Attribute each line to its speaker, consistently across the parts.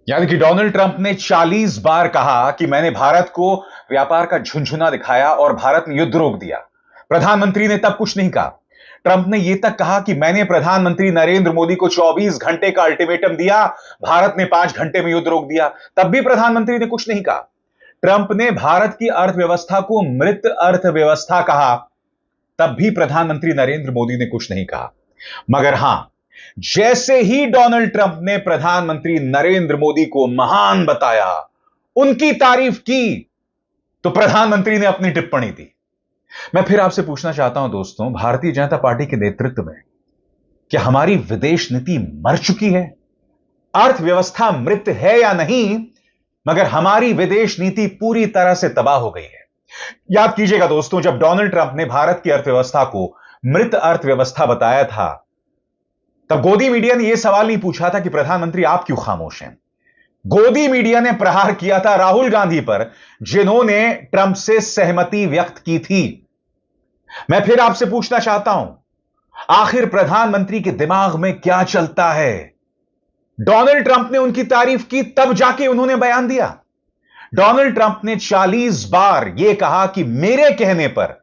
Speaker 1: यानी कि Donald Trump ने 40 बार कहा कि मैंने भारत को व्यापार का झुनझुना दिखाया और भारत ने युद्ध रोक दिया। प्रधानमंत्री ने तब कुछ नहीं कहा। ट्रंप ने यह तक कहा कि मैंने प्रधानमंत्री नरेंद्र मोदी को 24 घंटे का अल्टीमेटम दिया, भारत ने 5 घंटे में युद्ध रोक दिया, तब भी प्रधानमंत्री ने कुछ नहीं कहा। ट्रंप ने भारत की अर्थव्यवस्था को मृत अर्थव्यवस्था कहा, तब भी प्रधानमंत्री नरेंद्र मोदी ने कुछ नहीं कहा। मगर हां, जैसे ही डोनाल्ड ट्रंप ने प्रधानमंत्री नरेंद्र मोदी को महान बताया, उनकी तारीफ की, तो प्रधानमंत्री ने अपनी टिप्पणी दी। मैं फिर आपसे पूछना चाहता हूं दोस्तों, भारतीय जनता पार्टी के नेतृत्व में क्या हमारी विदेश नीति मर चुकी है? अर्थव्यवस्था मृत है या नहीं, मगर हमारी विदेश नीति पूरी तरह से तबाह हो गई है। याद कीजिएगा दोस्तों, जब डोनाल्ड ट्रंप ने भारत की अर्थव्यवस्था को मृत अर्थव्यवस्था बताया था, तब गोदी मीडिया ने यह सवाल नहीं पूछा था कि प्रधानमंत्री आप क्यों खामोश हैं। गोदी मीडिया ने प्रहार किया था राहुल गांधी पर, जिन्होंने ट्रंप से सहमति व्यक्त की थी। मैं फिर आपसे पूछना चाहता हूं, आखिर प्रधानमंत्री के दिमाग में क्या चलता है? डोनाल्ड ट्रंप ने उनकी तारीफ की, तब जाके उन्होंने बयान दिया। डोनाल्ड ट्रंप ने 40 बार यह कहा कि मेरे कहने पर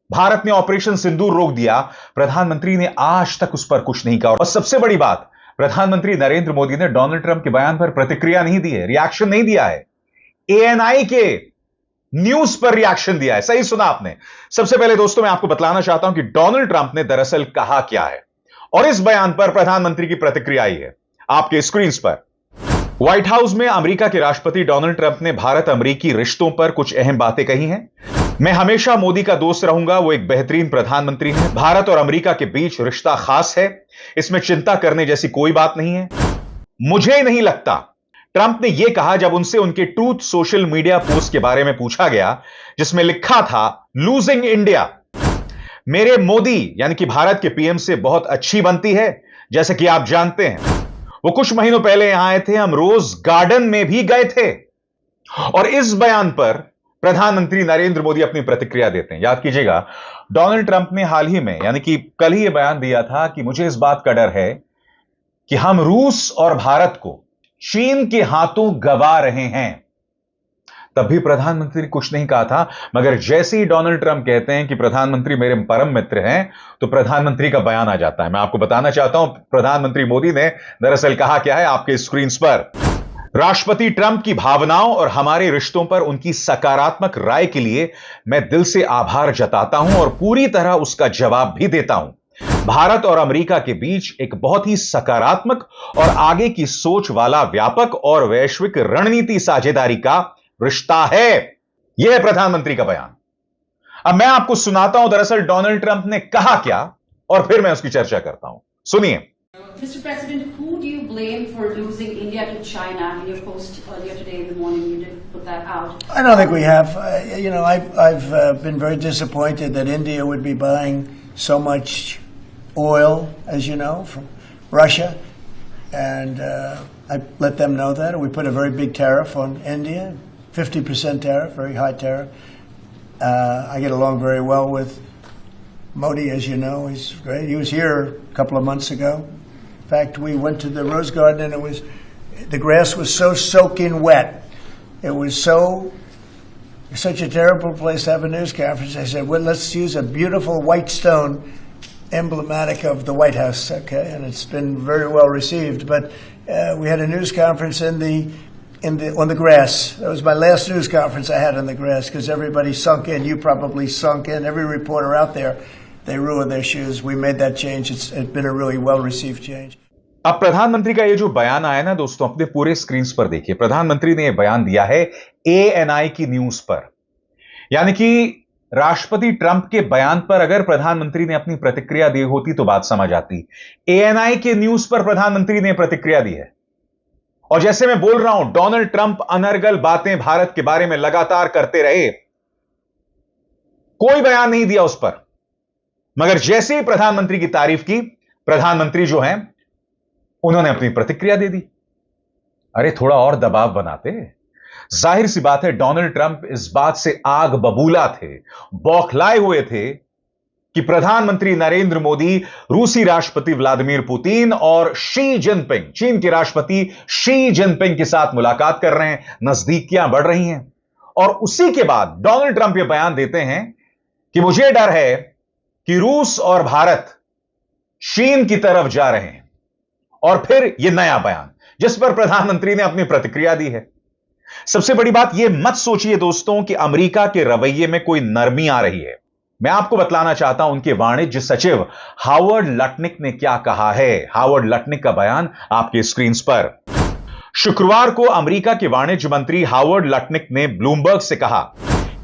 Speaker 1: भारत ने ऑपरेशन सिंदूर रोक दिया, प्रधानमंत्री ने आज तक उस पर कुछ नहीं कहा। और सबसे बड़ी बात, प्रधानमंत्री नरेंद्र मोदी ने डोनाल्ड ट्रंप के बयान पर प्रतिक्रिया नहीं दी है, रिएक्शन नहीं दिया है। एएनआई के न्यूज पर रिएक्शन दिया है। सही सुना आपने। सबसे पहले दोस्तों मैं आपको बतलाना चाहता हूं कि डोनाल्ड ट्रंप ने दरअसल कहा क्या है, और इस बयान पर प्रधानमंत्री की प्रतिक्रिया आई है आपके स्क्रीन पर। व्हाइट हाउस में अमेरिका के राष्ट्रपति डोनाल्ड ट्रंप ने भारत अमेरिकी रिश्तों पर कुछ अहम बातें कही हैं। मैं हमेशा मोदी का दोस्त रहूंगा, वो एक बेहतरीन प्रधानमंत्री है। भारत और अमेरिका के बीच रिश्ता खास है, इसमें चिंता करने जैसी कोई बात नहीं है। मुझे नहीं लगता, ट्रंप ने यह कहा जब उनसे उनके ट्रूथ सोशल मीडिया पोस्ट के बारे में पूछा गया, जिसमें लिखा था लूजिंग इंडिया। मेरे मोदी यानी कि भारत के पीएम से बहुत अच्छी बनती है। जैसे कि आप जानते हैं, वो कुछ महीनों पहले यहां आए थे, हम रोज गार्डन में भी गए थे। और इस बयान पर प्रधानमंत्री नरेंद्र मोदी अपनी प्रतिक्रिया देते हैं। याद कीजिएगा, डोनाल्ड ट्रंप ने हाल ही में यानी कि कल ही यह बयान दिया था कि मुझे इस बात का डर है कि हम रूस और भारत को चीन के हाथों गवा रहे हैं। तब भी प्रधानमंत्री ने कुछ नहीं कहा था, मगर जैसे ही डोनाल्ड ट्रंप कहते हैं कि प्रधानमंत्री मेरे परम मित्र हैं, तो प्रधानमंत्री का बयान आ जाता है। मैं आपको बताना चाहता हूं प्रधानमंत्री मोदी ने दरअसल कहा क्या है आपके स्क्रीन पर। राष्ट्रपति ट्रंप की भावनाओं और हमारे रिश्तों पर उनकी सकारात्मक राय के लिए मैं दिल से आभार जताता हूं और पूरी तरह उसका जवाब भी देता हूं। भारत और अमेरिका के बीच एक बहुत ही सकारात्मक और आगे की सोच वाला व्यापक और वैश्विक रणनीति साझेदारी का रिश्ता है। यह है प्रधानमंत्री का बयान। अब मैं आपको सुनाता हूं दरअसल डोनाल्ड ट्रंप ने कहा क्या, और फिर मैं उसकी चर्चा करता हूं। सुनिए।
Speaker 2: Mr. President, who do you blame for losing India to China? In your post earlier today in the morning, you did put that out.
Speaker 3: I don't think we have. I've been very disappointed that India would be buying so much oil, as you know, from Russia, and I let them know that. We put a very big tariff on India, 50% tariff, very high tariff. I get along very well with Modi, as you know. He's great. He was here a couple of months ago. In fact, we went to the Rose Garden, and the grass was so soaking wet. It was such a terrible place to have a news conference. I said, well, let's use a beautiful white stone emblematic of the White House, okay? And it's been very well received. But we had a news conference on the grass. That was my last news conference I had on the grass because everybody sunk in. You probably sunk in. Every reporter out there, they ruined their shoes. We made that change. It's been a really well-received change.
Speaker 1: अब प्रधानमंत्री का ये जो बयान आया ना दोस्तों, अपने पूरे स्क्रीन पर देखिए। प्रधानमंत्री ने यह बयान दिया है एएनआई की न्यूज पर, यानी कि राष्ट्रपति ट्रंप के बयान पर अगर प्रधानमंत्री ने अपनी प्रतिक्रिया दी होती तो बात समझ आती। एएनआई के न्यूज पर प्रधानमंत्री ने प्रतिक्रिया दी है। और जैसे मैं बोल रहा हूं, डोनाल्ड ट्रंप अनर्गल बातें भारत के बारे में लगातार करते रहे, कोई बयान नहीं दिया उस पर। मगर जैसे ही प्रधानमंत्री की तारीफ की, प्रधानमंत्री जो हैं उन्होंने अपनी प्रतिक्रिया दे दी। अरे थोड़ा और दबाव बनाते। जाहिर सी बात है डोनाल्ड ट्रंप इस बात से आग बबूला थे, बौखलाए हुए थे कि प्रधानमंत्री नरेंद्र मोदी रूसी राष्ट्रपति व्लादिमीर पुतिन और शी जिनपिंग, चीन के राष्ट्रपति शी जिनपिंग के साथ मुलाकात कर रहे हैं, नजदीकियां बढ़ रही हैं। और उसी के बाद डोनाल्ड ट्रंप यह बयान देते हैं कि मुझे डर है कि रूस और भारत चीन की तरफ जा रहे हैं। और फिर यह नया बयान जिस पर प्रधानमंत्री ने अपनी प्रतिक्रिया दी है। सबसे बड़ी बात यह मत सोचिए दोस्तों कि अमेरिका के रवैये में कोई नरमी आ रही है। मैं आपको बतलाना चाहता हूं उनके वाणिज्य सचिव हावर्ड लटनिक ने क्या कहा है। हावर्ड लटनिक का बयान आपके स्क्रीन पर। शुक्रवार को अमेरिका के वाणिज्य मंत्री हावर्ड लटनिक ने ब्लूमबर्ग से कहा,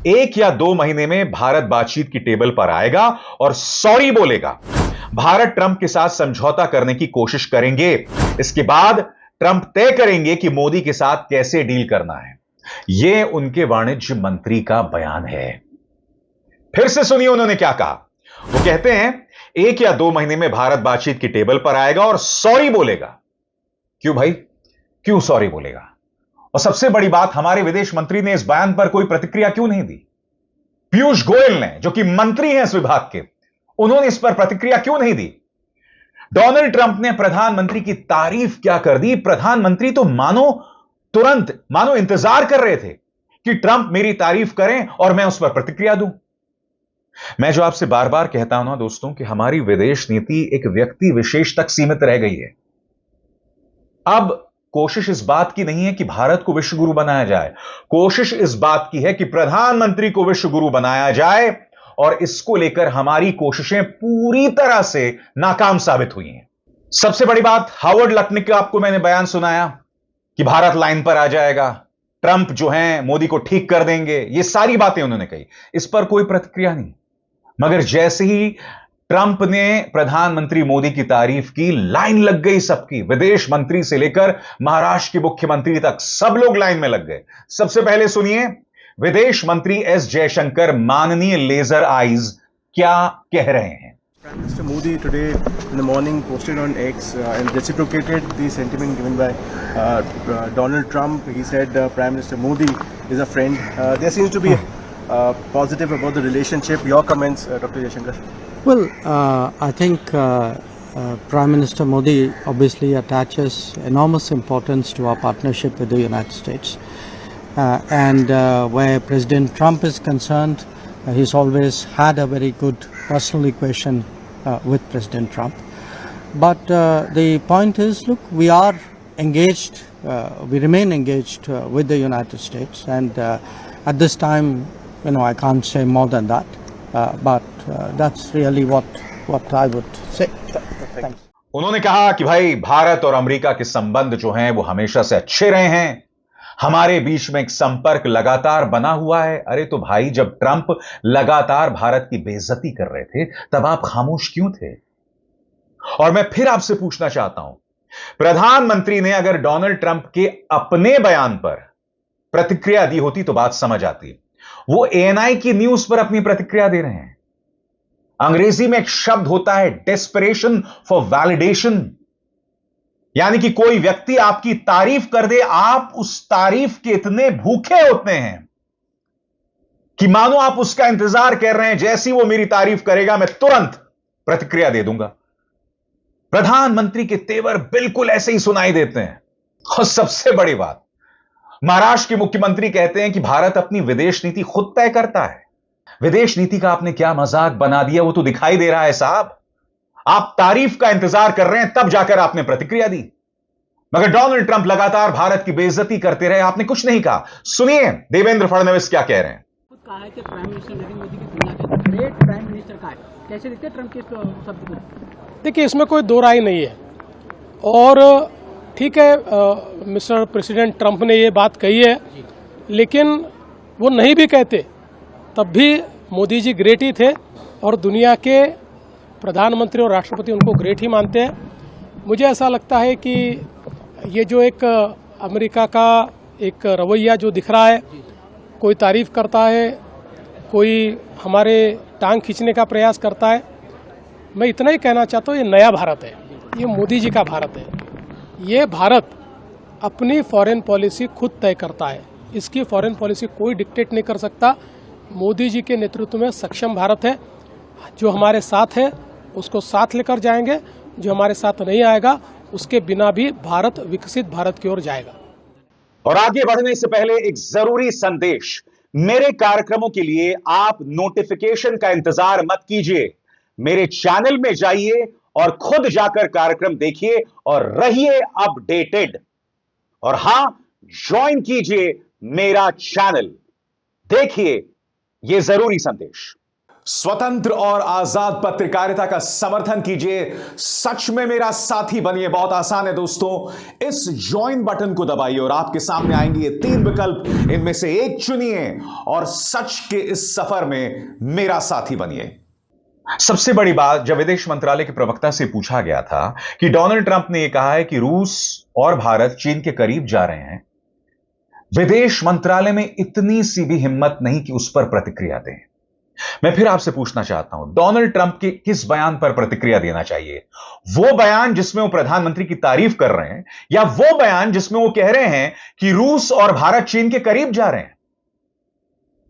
Speaker 1: 1 या 2 महीने में भारत बातचीत की टेबल पर आएगा और सॉरी बोलेगा। भारत ट्रंप के साथ समझौता करने की कोशिश करेंगे। इसके बाद ट्रंप तय करेंगे कि मोदी के साथ कैसे डील करना है। यह उनके वाणिज्य मंत्री का बयान है। फिर से सुनिए उन्होंने क्या कहा। वो कहते हैं 1 या 2 महीने में भारत बातचीत की टेबल पर आएगा और सॉरी बोलेगा। क्यों भाई, क्यों सॉरी बोलेगा? और सबसे बड़ी बात, हमारे विदेश मंत्री ने इस बयान पर कोई प्रतिक्रिया क्यों नहीं दी? पीयूष गोयल ने, जो कि मंत्री हैं इस विभाग के, उन्होंने इस पर प्रतिक्रिया क्यों नहीं दी? डोनाल्ड ट्रंप ने प्रधानमंत्री की तारीफ क्या कर दी? प्रधानमंत्री तो मानो इंतजार कर रहे थे कि ट्रंप मेरी तारीफ करें और मैं उस पर प्रतिक्रिया दूं। मैं जो आपसे बार बार कहता हूं ना दोस्तों कि हमारी विदेश नीति एक व्यक्ति विशेष तक सीमित रह गई है। अब कोशिश इस बात की नहीं है कि भारत को विश्व गुरु बनाया जाए, कोशिश इस बात की है कि प्रधानमंत्री को विश्व गुरु बनाया जाए। और इसको लेकर हमारी कोशिशें पूरी तरह से नाकाम साबित हुई हैं। सबसे बड़ी बात, हावर्ड लटनिक का आपको मैंने बयान सुनाया कि भारत लाइन पर आ जाएगा, ट्रंप जो हैं मोदी को ठीक कर देंगे, ये सारी बातें उन्होंने कही। इस पर कोई प्रतिक्रिया नहीं। मगर जैसे ही ट्रंप ने प्रधानमंत्री मोदी की तारीफ की, लाइन लग गई सबकी, विदेश मंत्री से लेकर महाराष्ट्र के मुख्यमंत्री तक सब लोग लाइन में लग गए। सबसे पहले सुनिए विदेश मंत्री एस जयशंकर माननीय लेजर आइज क्या कह रहे हैं।
Speaker 4: Prime Minister Modi today in the morning posted on X and reciprocated the sentiment given by Donald Trump. He said Prime Minister Modi is a friend. There seems to be positive about the relationship. Your comments, Dr. Jaishankar?
Speaker 5: Well, I think Prime Minister Modi obviously attaches enormous importance to our partnership with the United States. And where President Trump is concerned, he's always had a very good personal equation with President Trump. But the point is, look, we are engaged, we remain engaged with the United States, and at this time, I can't say more than that. But that's really what I would say. Thanks.
Speaker 1: उन्होंने कहा कि भाई भारत और America के संबंध जो हैं वो हमेशा से अच्छे रहे हैं, हमारे बीच में एक संपर्क लगातार बना हुआ है। अरे तो भाई, जब ट्रंप लगातार भारत की बेइज्जती कर रहे थे तब आप खामोश क्यों थे? और मैं फिर आपसे पूछना चाहता हूं, प्रधानमंत्री ने अगर डोनाल्ड ट्रंप के अपने बयान पर प्रतिक्रिया दी होती तो बात समझ आती। वो एएनआई की न्यूज पर अपनी प्रतिक्रिया दे रहे हैं। अंग्रेजी में एक शब्द होता है डेस्परेशन फॉर वैलिडेशन, यानी कि कोई व्यक्ति आपकी तारीफ कर दे, आप उस तारीफ के इतने भूखे होते हैं कि मानो आप उसका इंतजार कर रहे हैं, जैसी वो मेरी तारीफ करेगा मैं तुरंत प्रतिक्रिया दे दूंगा। प्रधानमंत्री के तेवर बिल्कुल ऐसे ही सुनाई देते हैं। और सबसे बड़ी बात, महाराष्ट्र के मुख्यमंत्री कहते हैं कि भारत अपनी विदेश नीति खुद तय करता है। विदेश नीति का आपने क्या मजाक बना दिया, वो तो दिखाई दे रहा है साहब। आप तारीफ का इंतजार कर रहे हैं, तब जाकर आपने प्रतिक्रिया दी। मगर डोनाल्ड ट्रंप लगातार भारत की बेइज्जती करते रहे, आपने कुछ नहीं कहा। सुनिए देवेंद्र फडणवीस क्या कह रहे हैं।
Speaker 6: कहा है कि प्राइम मिनिस्टर नरेंद्र मोदी की तुलना में ग्रेट प्राइम मिनिस्टर का है, कैसे देखते हैं ट्रंप के शब्द को?
Speaker 7: देखिए, इसमें कोई दो राय नहीं है। और ठीक है, मिस्टर प्रेसिडेंट ट्रंप ने ये बात कही है, लेकिन वो नहीं भी कहते तब भी मोदी जी ग्रेट ही थे और दुनिया के प्रधानमंत्री और राष्ट्रपति उनको ग्रेट ही मानते हैं। मुझे ऐसा लगता है कि ये जो एक अमेरिका का एक रवैया जो दिख रहा है, कोई तारीफ करता है, कोई हमारे टांग खींचने का प्रयास करता है, मैं इतना ही कहना चाहता हूँ, ये नया भारत है, ये मोदी जी का भारत है। ये भारत अपनी फॉरेन पॉलिसी खुद तय करता है, इसकी फॉरेन पॉलिसी कोई डिक्टेट नहीं कर सकता। मोदी जी के नेतृत्व में सक्षम भारत है। जो हमारे साथ है उसको साथ लेकर जाएंगे, जो हमारे साथ नहीं आएगा उसके बिना भी भारत विकसित भारत की ओर जाएगा।
Speaker 1: और आगे बढ़ने से पहले एक जरूरी संदेश, मेरे कार्यक्रमों के लिए आप नोटिफिकेशन का इंतजार मत कीजिए, मेरे चैनल में जाइए और खुद जाकर कार्यक्रम देखिए और रहिए अपडेटेड। और हां, ज्वाइन कीजिए मेरा चैनल, देखिए यह जरूरी संदेश। स्वतंत्र और आजाद पत्रकारिता का समर्थन कीजिए, सच में मेरा साथी बनिए। बहुत आसान है दोस्तों, इस ज्वाइन बटन को दबाइए और आपके सामने आएंगे ये 3 विकल्प, इनमें से एक चुनिए और सच के इस सफर में मेरा साथी बनिए। सबसे बड़ी बात, जब विदेश मंत्रालय के प्रवक्ता से पूछा गया था कि डोनाल्ड ट्रंप ने यह कहा है कि रूस और भारत चीन के करीब जा रहे हैं, विदेश मंत्रालय में इतनी सी भी हिम्मत नहीं कि उस पर प्रतिक्रिया दें। मैं फिर आपसे पूछना चाहता हूं, डोनाल्ड ट्रंप के किस बयान पर प्रतिक्रिया देना चाहिए? वो बयान जिसमें वो प्रधानमंत्री की तारीफ कर रहे हैं, या वो बयान जिसमें वो कह रहे हैं कि रूस और भारत चीन के करीब जा रहे हैं?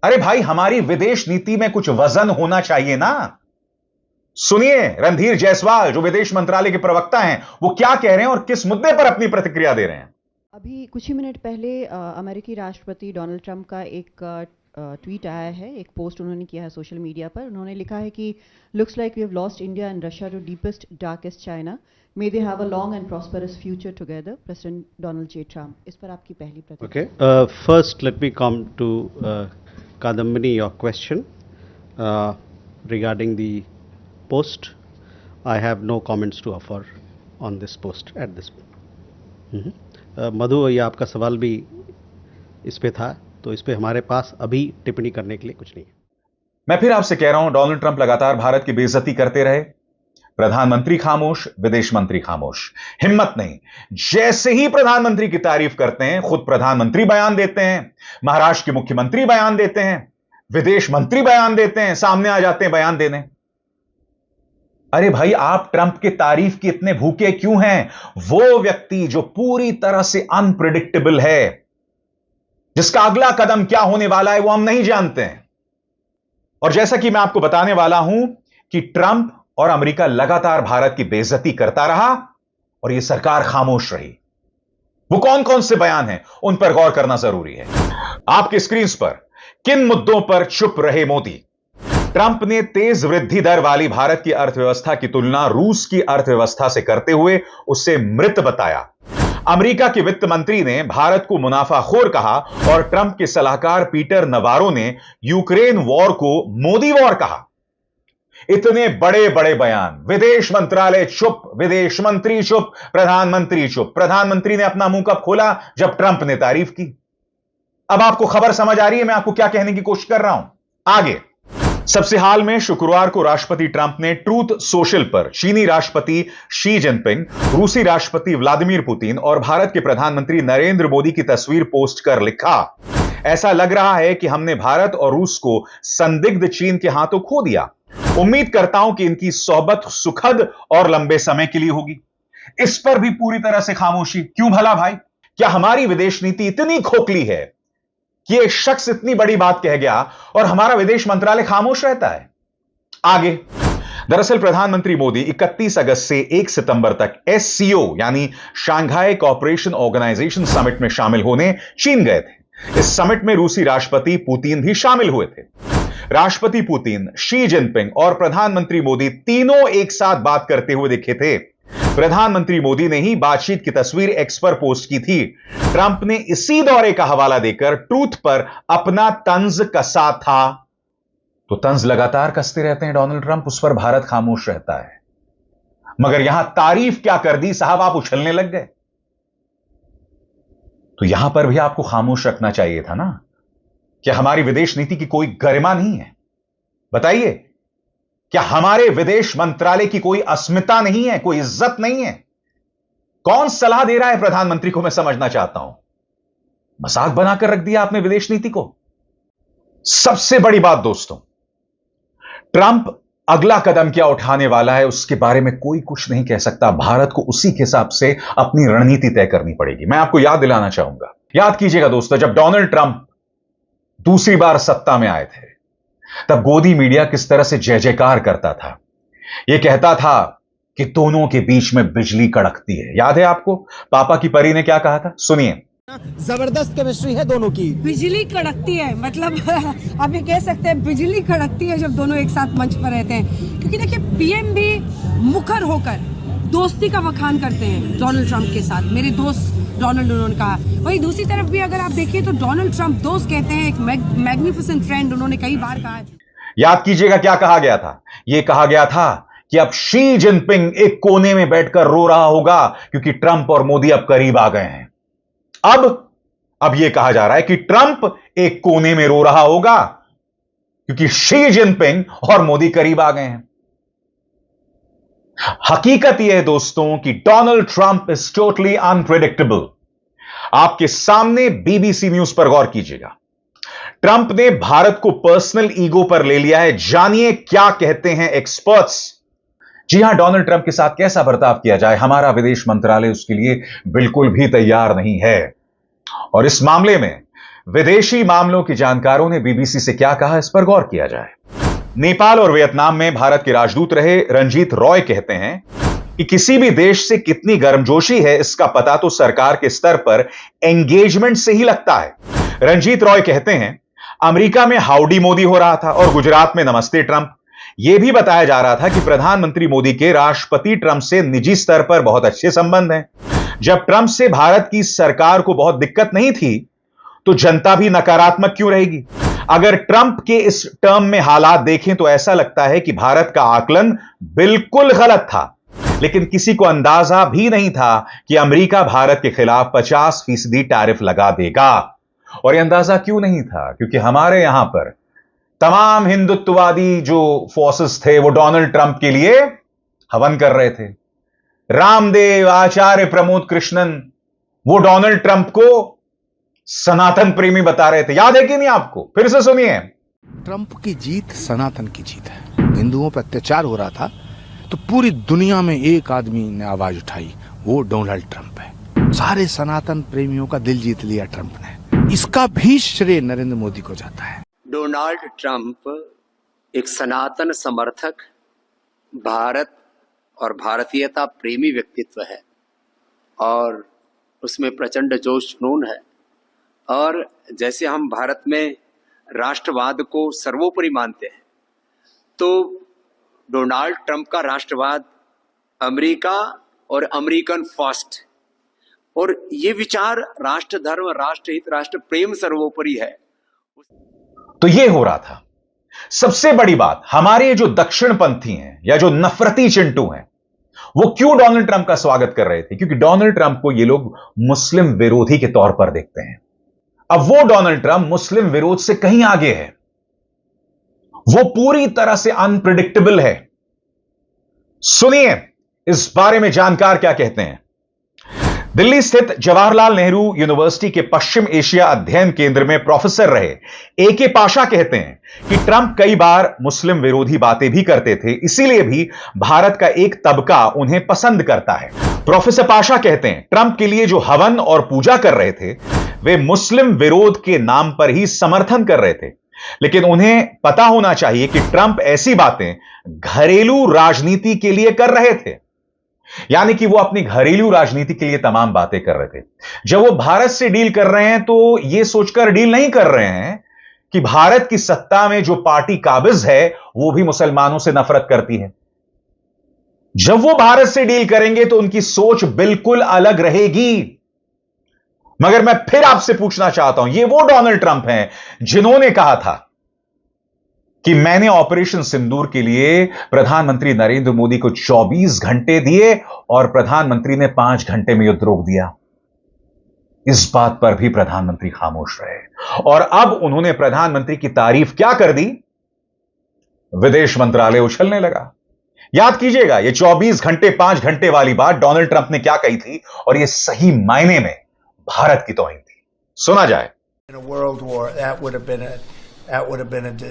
Speaker 1: अरे भाई, हमारी विदेश नीति में कुछ वजन होना चाहिए ना। सुनिए रणधीर जायसवाल, जो विदेश मंत्रालय के प्रवक्ता हैं, वो क्या कह रहे हैं और किस मुद्दे पर अपनी प्रतिक्रिया दे रहे हैं।
Speaker 8: अभी कुछ ही मिनट पहले अमेरिकी राष्ट्रपति डोनाल्ड ट्रंप का एक ट्वीट आया है, एक पोस्ट उन्होंने किया है सोशल मीडिया पर। उन्होंने लिखा है कि looks like we have lost India and Russia to deepest darkest China, may they have a long and prosperous future together, president Donald J Trump. इस पर आपकी पहली प्रतिक्रिया।
Speaker 9: Okay. First, let me come to Kadambini, your question regarding the post. I have no comments to offer on this post at this point. मधु, ये आपका सवाल भी इस पे था, तो इस पे हमारे पास अभी टिप्पणी करने के लिए कुछ नहीं है।
Speaker 1: मैं फिर आपसे कह रहा हूं, डोनाल्ड ट्रंप लगातार भारत की बेइज्जती करते रहे, प्रधानमंत्री खामोश, विदेश मंत्री खामोश, हिम्मत नहीं। जैसे ही प्रधानमंत्री की तारीफ करते हैं, खुद प्रधानमंत्री बयान देते हैं, महाराष्ट्र के मुख्यमंत्री बयान देते हैं, विदेश मंत्री बयान देते हैं, सामने आ जाते हैं बयान देने। अरे भाई, आप ट्रंप के तारीफ के इतने भूखे क्यों हैं? वो व्यक्ति जो पूरी तरह से अनप्रेडिक्टेबल है, जिसका अगला कदम क्या होने वाला है वो हम नहीं जानते हैं। और जैसा कि मैं आपको बताने वाला हूं कि ट्रंप और अमेरिका लगातार भारत की बेइज्जती करता रहा और यह सरकार खामोश रही। वो कौन कौन से बयान हैं, उन पर गौर करना जरूरी है। आपके स्क्रीन पर किन मुद्दों पर चुप रहे मोदी? ट्रंप ने तेज वृद्धि दर वाली भारत की अर्थव्यवस्था की तुलना रूस की अर्थव्यवस्था से करते हुए उसे मृत बताया। अमेरिका के वित्त मंत्री ने भारत को मुनाफाखोर कहा और ट्रंप के सलाहकार पीटर नवारो ने यूक्रेन वॉर को मोदी वॉर कहा। इतने बड़े बड़े बयान, विदेश मंत्रालय चुप, विदेश मंत्री चुप, प्रधानमंत्री चुप। प्रधानमंत्री ने अपना मुंह कब खोला? जब ट्रंप ने तारीफ की। अब आपको खबर समझ आ रही है मैं आपको क्या कहने की कोशिश कर रहा हूं? आगे सबसे हाल में शुक्रवार को राष्ट्रपति ट्रंप ने ट्रूथ सोशल पर चीनी राष्ट्रपति शी जिनपिंग, रूसी राष्ट्रपति व्लादिमीर पुतिन और भारत के प्रधानमंत्री नरेंद्र मोदी की तस्वीर पोस्ट कर लिखा, ऐसा लग रहा है कि हमने भारत और रूस को संदिग्ध चीन के हाथों खो दिया। उम्मीद करता हूं कि इनकी सोहबत सुखद और लंबे समय के लिए होगी। इस पर भी पूरी तरह से खामोशी क्यों भला भाई? क्या हमारी विदेश नीति इतनी खोखली है कि एक शख्स इतनी बड़ी बात कह गया और हमारा विदेश मंत्रालय खामोश रहता है? आगे दरअसल प्रधानमंत्री मोदी 31 अगस्त से 1 सितंबर तक SCO यानी शांघाई कोऑपरेशन ऑर्गेनाइजेशन समिट में शामिल होने चीन गए थे। इस समिट में रूसी राष्ट्रपति पुतिन भी शामिल हुए थे। राष्ट्रपति पुतिन, शी जिनपिंग और प्रधानमंत्री मोदी तीनों एक साथ बात करते हुए दिखे थे। प्रधानमंत्री मोदी ने ही बातचीत की तस्वीर एक्स पर पोस्ट की थी। ट्रंप ने इसी दौरे का हवाला देकर ट्रूथ पर अपना तंज कसा था। तो तंज लगातार कसते रहते हैं डोनाल्ड ट्रंप, उस पर भारत खामोश रहता है। मगर यहां तारीफ क्या कर दी साहब, आप उछलने लग गए। तो यहां पर भी आपको खामोश रखना चाहिए था ना। क्या हमारी विदेश नीति की कोई गरिमा नहीं है? बताइए, क्या हमारे विदेश मंत्रालय की कोई अस्मिता नहीं है, कोई इज्जत नहीं है? कौन सलाह दे रहा है प्रधानमंत्री को, मैं समझना चाहता हूं। मजाक बनाकर रख दिया आपने विदेश नीति को। सबसे बड़ी बात दोस्तों, ट्रंप अगला कदम क्या उठाने वाला है उसके बारे में कोई कुछ नहीं कह सकता। भारत को उसी के हिसाब से अपनी रणनीति तय करनी पड़ेगी। मैं आपको याद दिलाना चाहूंगा, याद कीजिएगा दोस्तों, जब डोनाल्ड ट्रंप दूसरी बार सत्ता में आए थे, तब गोदी मीडिया किस तरह से जय जयकार करता था। यह कहता था कि दोनों के बीच में बिजली कड़कती है। याद है आपको पापा की परी ने क्या कहा था? सुनिए।
Speaker 6: जबरदस्त केमिस्ट्री है दोनों की।
Speaker 10: बिजली कड़कती है, मतलब आप ये कह सकते हैं बिजली कड़कती है जब दोनों एक साथ मंच पर रहते हैं। क्योंकि देखिए पीएम भी मुखर होकर दोस्ती का बखान करते हैं डोनाल्ड ट्रंप के साथ। मेरे दोस्त डोनाल्ड, उन्होंने कहा। वहीं दूसरी तरफ भी अगर आप देखिए तो डोनाल्ड ट्रंप दोस्त कहते हैं, एक मैग्निफिसेंट फ्रेंड उन्होंने कई बार कहा।
Speaker 1: याद कीजिएगा क्या कहा गया था। यह कहा गया था कि अब शी जिनपिंग एक कोने में बैठकर रो रहा होगा क्योंकि ट्रंप और मोदी अब करीब आ गए हैं। अब यह कहा जा रहा है कि ट्रंप एक कोने में रो रहा होगा क्योंकि शी जिनपिंग और मोदी करीब आ गए हैं। हकीकत यह है दोस्तों कि Donald Trump is totally unpredictable. आपके सामने बीबीसी न्यूज पर गौर कीजिएगा। ट्रंप ने भारत को पर्सनल ईगो पर ले लिया है। जानिए क्या कहते हैं एक्सपर्ट्स। जी हां, डोनाल्ड ट्रंप के साथ कैसा बर्ताव किया जाए, हमारा विदेश मंत्रालय उसके लिए बिल्कुल भी तैयार नहीं है। और इस मामले में विदेशी मामलों के जानकारों ने बीबीसी से क्या कहा, इस पर गौर किया जाए। नेपाल और वियतनाम में भारत के राजदूत रहे रंजीत रॉय कहते हैं कि किसी भी देश से कितनी गर्मजोशी है इसका पता तो सरकार के स्तर पर एंगेजमेंट से ही लगता है। रंजीत रॉय कहते हैं अमेरिका में हाउडी मोदी हो रहा था और गुजरात में नमस्ते ट्रंप। यह भी बताया जा रहा था कि प्रधानमंत्री मोदी के राष्ट्रपति ट्रंप से निजी स्तर पर बहुत अच्छे संबंध हैं। जब ट्रंप से भारत की सरकार को बहुत दिक्कत नहीं थी तो जनता भी नकारात्मक क्यों रहेगी। अगर ट्रंप के इस टर्म में हालात देखें तो ऐसा लगता है कि भारत का आकलन बिल्कुल गलत था, लेकिन किसी को अंदाजा भी नहीं था कि अमेरिका भारत के खिलाफ 50% टैरिफ लगा देगा। और यह अंदाजा क्यों नहीं था? क्योंकि हमारे यहां पर तमाम हिंदुत्ववादी जो फोर्सेस थे वो डोनाल्ड ट्रंप के लिए हवन कर रहे थे। रामदेव, आचार्य प्रमोद कृष्णन, वो डोनाल्ड ट्रंप को सनातन प्रेमी बता रहे थे। याद है कि नहीं आपको? फिर से सुनिए।
Speaker 11: ट्रंप की जीत सनातन की जीत है। हिंदुओं पर अत्याचार हो रहा था तो पूरी दुनिया में एक आदमी ने आवाज उठाई, वो डोनाल्ड ट्रंप है। सारे सनातन प्रेमियों का दिल जीत लिया ट्रंप ने। इसका भी श्रेय नरेंद्र मोदी को जाता है।
Speaker 12: डोनाल्ड ट्रंप एक सनातन समर्थक, भारत और भारतीयता प्रेमी व्यक्तित्व है और उसमें प्रचंड जोश जुनून है। और जैसे हम भारत में राष्ट्रवाद को सर्वोपरि मानते हैं तो डोनाल्ड ट्रंप का राष्ट्रवाद अमेरिका और अमेरिकन फर्स्ट, और ये विचार राष्ट्र धर्म, राष्ट्रहित, राष्ट्र प्रेम सर्वोपरि है।
Speaker 1: तो यह हो रहा था। सबसे बड़ी बात, हमारे जो दक्षिणपंथी हैं या जो नफरती चिंटू हैं वो क्यों डोनाल्ड ट्रंप का स्वागत कर रहे थे? क्योंकि डोनाल्ड ट्रंप को ये लोग मुस्लिम विरोधी के तौर पर देखते हैं। अब वो डोनाल्ड ट्रंप मुस्लिम विरोध से कहीं आगे है, वो पूरी तरह से अनप्रिडिक्टेबल है। सुनिए इस बारे में जानकार क्या कहते हैं। दिल्ली स्थित जवाहरलाल नेहरू यूनिवर्सिटी के पश्चिम एशिया अध्ययन केंद्र में प्रोफेसर रहे एके पाशा कहते हैं कि ट्रंप कई बार मुस्लिम विरोधी बातें भी करते थे, इसीलिए भी भारत का एक तबका उन्हें पसंद करता है। प्रोफेसर पाशा कहते हैं ट्रंप के लिए जो हवन और पूजा कर रहे थे वे मुस्लिम विरोध के नाम पर ही समर्थन कर रहे थे, लेकिन उन्हें पता होना चाहिए कि ट्रंप ऐसी बातें घरेलू राजनीति के लिए कर रहे थे, यानी कि वो अपनी घरेलू राजनीति के लिए तमाम बातें कर रहे थे। जब वो भारत से डील कर रहे हैं तो ये सोचकर डील नहीं कर रहे हैं कि भारत की सत्ता में जो पार्टी काबिज है वो भी मुसलमानों से नफरत करती है। जब वो भारत से डील करेंगे तो उनकी सोच बिल्कुल अलग रहेगी। मगर मैं फिर आपसे पूछना चाहता हूं, ये वो डोनाल्ड ट्रंप हैं जिन्होंने कहा था कि मैंने ऑपरेशन सिंदूर के लिए प्रधानमंत्री नरेंद्र मोदी को 24 घंटे दिए और प्रधानमंत्री ने 5 घंटे में युद्ध रोक दिया। इस बात पर भी प्रधानमंत्री खामोश रहे और अब उन्होंने प्रधानमंत्री की तारीफ क्या कर दी, विदेश मंत्रालय उछलने लगा। याद कीजिएगा ये 24 घंटे 5 घंटे वाली बात डोनाल्ड ट्रंप ने क्या कही थी और ये सही मायने में भारत की तौहीन थी। सुना जाए।
Speaker 3: In a world war, that would have been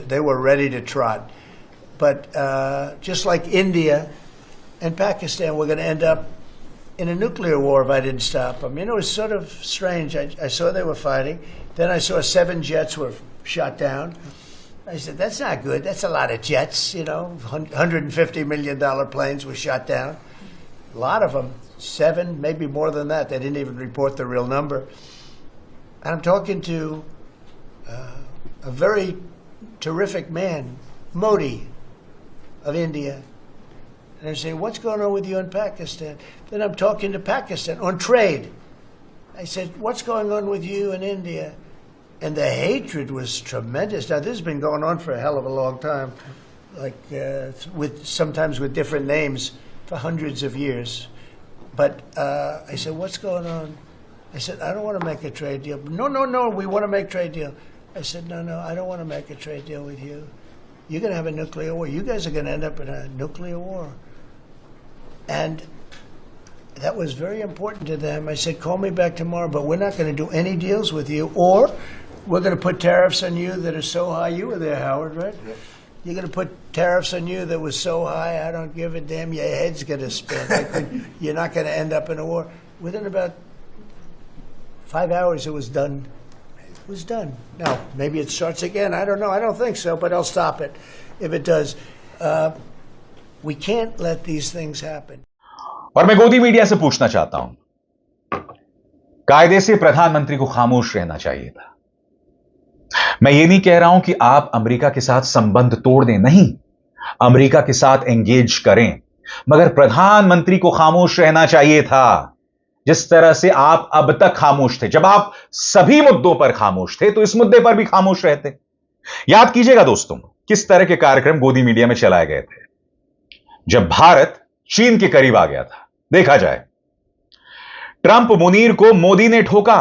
Speaker 3: they were ready to trot. But just like India and Pakistan, we're going to end up in a nuclear war if I didn't stop them. You know, it's sort of strange. I saw they were fighting. Then I saw 7 jets were shot down. I said, that's not good. That's a lot of jets, you know. $150 million planes were shot down. A lot of them, 7, maybe more than that. They didn't even report the real number. And I'm talking to a very terrific man, Modi of India. And I say, what's going on with you in Pakistan? Then I'm talking to Pakistan on trade. I said, what's going on with you in India? And the hatred was tremendous. Now, this has been going on for a hell of a long time, like sometimes with different names for hundreds of years. But I said, what's going on? I said, I don't want to make a trade deal. No, we want to make a trade deal. I said, no, I don't want to make a trade deal with you. You're going to have a nuclear war. You guys are going to end up in a nuclear war. And that was very important to them. I said, call me back tomorrow, but we're not going to do any deals with you, or we're going to put tariffs on you that are so high. You were there, Howard, right? Yeah. You're going to put tariffs on you that was so high, I don't give a damn. Your head's going to spin. You're not going to end up in a war. Within about 5 hours, it was done. It was done. Now, maybe it starts again. I don't know. I don't think so, but I'll stop it if it does. We can't let these things happen.
Speaker 1: और मैं गोदी media से पूछना चाहता हूं, कायदे से प्रधानमंत्री को खामोश रहना चाहिए था। मैं ये नहीं कह रहा हूं कि आप अमेरिका के साथ संबंध तोड़ दें, नहीं, अमेरिका के साथ एंगेज करें, मगर प्रधानमंत्री को खामोश रहना चाहिए था, जिस तरह से आप अब तक खामोश थे। जब आप सभी मुद्दों पर खामोश थे, तो इस मुद्दे पर भी खामोश रहते। याद कीजिएगा दोस्तों, किस तरह के कार्यक्रम गोदी मीडिया में चलाए गए थे जब भारत चीन के करीब आ गया था। देखा जाए, ट्रंप मुनीर को मोदी ने ठोका,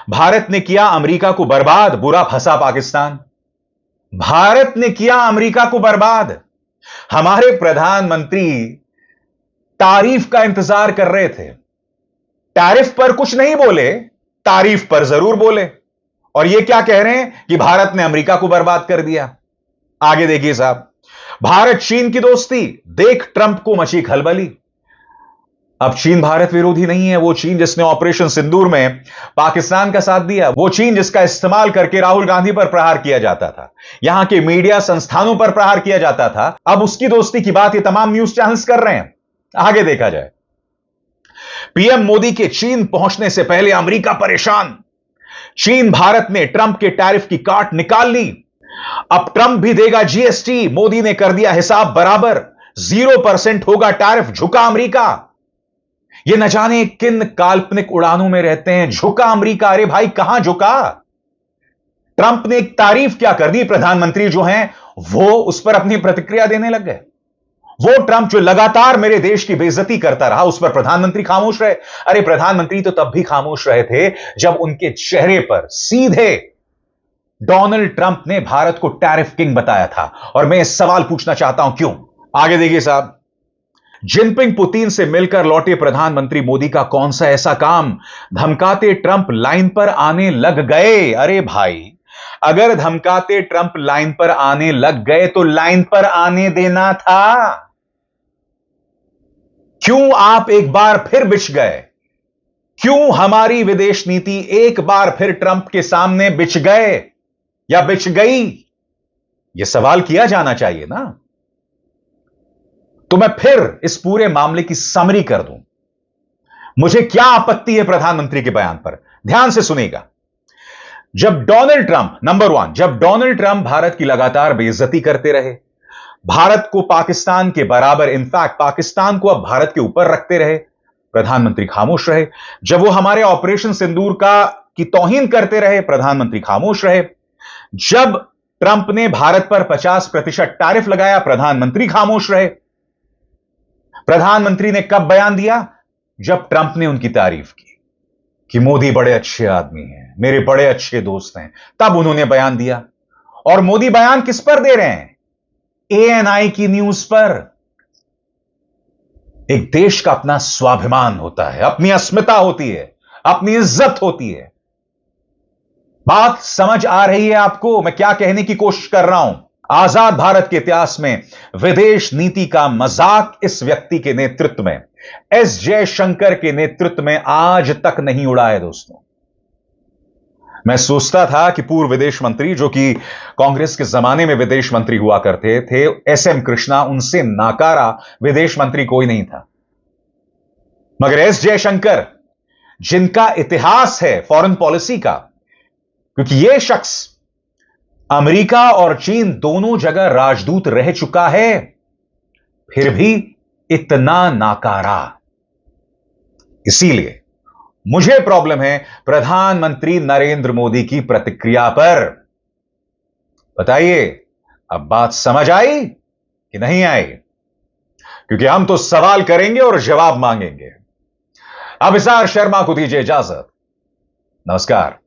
Speaker 1: भारत ने किया अमेरिका को बर्बाद, बुरा फंसा पाकिस्तान। भारत ने किया अमेरिका को बर्बाद। हमारे प्रधानमंत्री तारीफ का इंतजार कर रहे थे, टैरिफ पर कुछ नहीं बोले, तारीफ पर जरूर बोले, और यह क्या कह रहे हैं कि भारत ने अमेरिका को बर्बाद कर दिया। आगे देखिए साहब, भारत चीन की दोस्ती देख ट्रंप को मची खलबली। अब चीन भारत विरोधी नहीं है, वो चीन जिसने ऑपरेशन सिंदूर में पाकिस्तान का साथ दिया, वो चीन जिसका इस्तेमाल करके राहुल गांधी पर प्रहार किया जाता था, यहां के मीडिया संस्थानों पर प्रहार किया जाता था। अब उसकी दोस्ती की बात ये तमाम न्यूज चैनल्स कर रहे हैं। आगे देखा जाए, पीएम मोदी के चीन पहुंचने से पहले अमेरिका परेशान। चीन भारत ने ट्रंप के टैरिफ की काट निकाल ली। अब ट्रंप भी देगा जीएसटी, मोदी ने कर दिया हिसाब बराबर, 0% होगा टैरिफ, झुका अमेरिका। ये न जाने किन काल्पनिक उड़ानों में रहते हैं, झुका अमेरिका। अरे भाई, कहां झुका? ट्रंप ने एक तारीफ क्या कर दी, प्रधानमंत्री जो हैं वो उस पर अपनी प्रतिक्रिया देने लग गए। वो ट्रंप जो लगातार मेरे देश की बेइज्जती करता रहा, उस पर प्रधानमंत्री खामोश रहे। अरे प्रधानमंत्री तो तब भी खामोश रहे थे जब उनके चेहरे पर सीधे डोनाल्ड ट्रंप ने भारत को टैरिफ किंग बताया था। और मैं सवाल पूछना चाहता हूं, क्यों? आगे देखिए साहब, जिनपिंग पुतिन से मिलकर लौटे प्रधानमंत्री मोदी का कौन सा ऐसा काम, धमकाते ट्रंप लाइन पर आने लग गए। अरे भाई, अगर धमकाते ट्रंप लाइन पर आने लग गए तो लाइन पर आने देना था। क्यों आप एक बार फिर बिछ गए? क्यों हमारी विदेश नीति एक बार फिर ट्रंप के सामने बिछ गए या बिछ गई? यह सवाल किया जाना चाहिए ना। तो मैं फिर इस पूरे मामले की समरी कर दूं। मुझे क्या आपत्ति है प्रधानमंत्री के बयान पर, ध्यान से सुनिएगा। जब डोनाल्ड ट्रंप, नंबर 1, जब डोनाल्ड ट्रंप भारत की लगातार बेइज्जती करते रहे, भारत को पाकिस्तान के बराबर, इनफैक्ट पाकिस्तान को अब भारत के ऊपर रखते रहे, प्रधानमंत्री खामोश रहे। जब वो हमारे ऑपरेशन सिंदूर की तौहीन करते रहे, प्रधानमंत्री खामोश रहे। जब ट्रंप ने भारत पर 50% टैरिफ लगाया, प्रधानमंत्री खामोश रहे। प्रधानमंत्री ने कब बयान दिया? जब ट्रंप ने उनकी तारीफ की कि मोदी बड़े अच्छे आदमी हैं, मेरे बड़े अच्छे दोस्त हैं, तब उन्होंने बयान दिया। और मोदी बयान किस पर दे रहे हैं? ANI की न्यूज पर। एक देश का अपना स्वाभिमान होता है, अपनी अस्मिता होती है, अपनी इज्जत होती है। बात समझ आ रही है आपको मैं क्या कहने की कोशिश कर रहा हूं? आजाद भारत के इतिहास में विदेश नीति का मजाक इस व्यक्ति के नेतृत्व में, एस जयशंकर के नेतृत्व में आज तक नहीं उड़ा है दोस्तों। मैं सोचता था कि पूर्व विदेश मंत्री जो कि कांग्रेस के जमाने में विदेश मंत्री हुआ करते थे, एसएम कृष्णा, उनसे नाकारा विदेश मंत्री कोई नहीं था। मगर एस जयशंकर, जिनका इतिहास है फॉरेन पॉलिसी का, क्योंकि यह शख्स अमेरिका और चीन दोनों जगह राजदूत रह चुका है, फिर भी इतना नाकारा। इसीलिए मुझे प्रॉब्लम है प्रधानमंत्री नरेंद्र मोदी की प्रतिक्रिया पर। बताइए, अब बात समझ आई कि नहीं आई? क्योंकि हम तो सवाल करेंगे और जवाब मांगेंगे। अभिसार शर्मा को दीजिए इजाजत। नमस्कार।